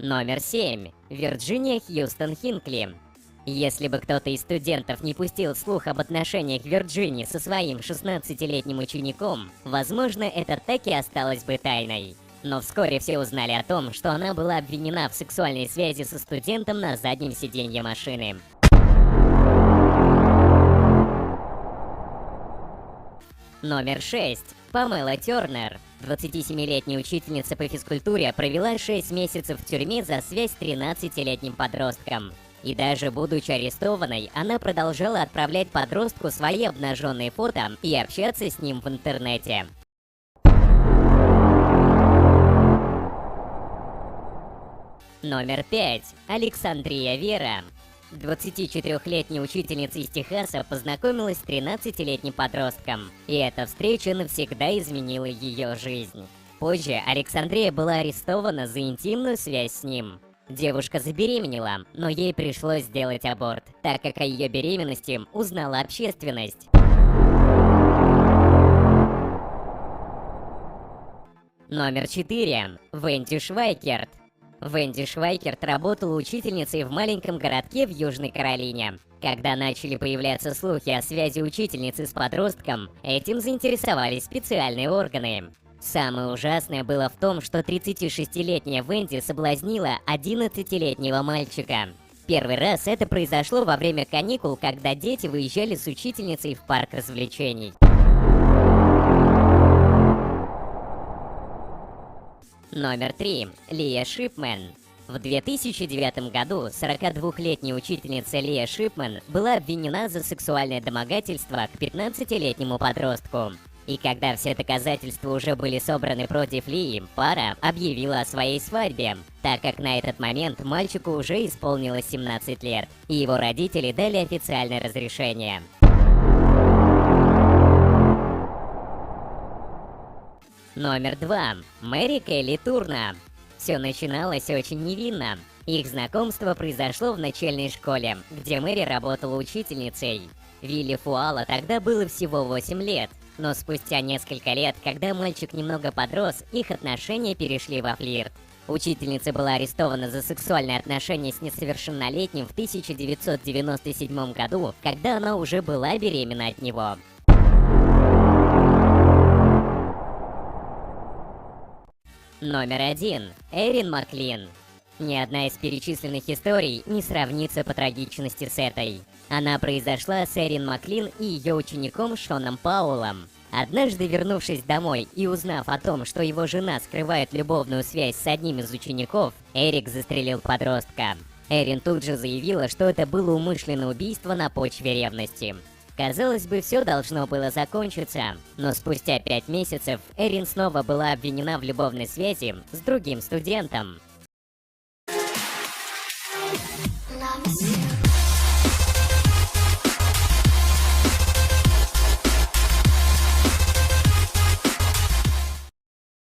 Номер 7. Вирджиния Хьюстон Хинкли. Если бы кто-то из студентов не пустил слух об отношениях Вирджинии со своим 16-летним учеником, возможно, это так и осталось бы тайной. Но вскоре все узнали о том, что она была обвинена в сексуальной связи со студентом на заднем сиденье машины. Номер 6. Памела Тернер. 27-летняя учительница по физкультуре провела 6 месяцев в тюрьме за связь с 13-летним подростком. И даже будучи арестованной, она продолжала отправлять подростку свои обнаженные фото и общаться с ним в интернете. Номер 5. Александрия Вера. 24-летняя учительница из Техаса познакомилась с 13-летним подростком, и эта встреча навсегда изменила ее жизнь. Позже Александрия была арестована за интимную связь с ним. Девушка забеременела, но ей пришлось сделать аборт, так как о ее беременности узнала общественность. Номер 4. Венди Швайкерт. Венди Швайкерт работала учительницей в маленьком городке в Южной Каролине. Когда начали появляться слухи о связи учительницы с подростком, этим заинтересовались специальные органы. Самое ужасное было в том, что 36-летняя Венди соблазнила 11-летнего мальчика. Первый раз это произошло во время каникул, когда дети выезжали с учительницей в парк развлечений. Номер 3. Лия Шипман. В 2009 году 42-летняя учительница Лия Шипман была обвинена за сексуальное домогательство к 15-летнему подростку. И когда все доказательства уже были собраны против Лии, пара объявила о своей свадьбе, так как на этот момент мальчику уже исполнилось 17 лет, и его родители дали официальное разрешение. Номер 2. Мэри Келли Турна. Все начиналось очень невинно. Их знакомство произошло в начальной школе, где Мэри работала учительницей. Вилли Фуала тогда было всего 8 лет, но спустя несколько лет, когда мальчик немного подрос, их отношения перешли во флирт. Учительница была арестована за сексуальные отношения с несовершеннолетним в 1997 году, когда она уже была беременна от него. Номер 1. Эрин Маклин. Ни одна из перечисленных историй не сравнится по трагичности с этой. Она произошла с Эрин Маклин и ее учеником Шоном Паулом. Однажды, вернувшись домой и узнав о том, что его жена скрывает любовную связь с одним из учеников, Эрик застрелил подростка. Эрин тут же заявила, что это было умышленное убийство на почве ревности. Казалось бы, все должно было закончиться, но спустя 5 месяцев Эрин снова была обвинена в любовной связи с другим студентом.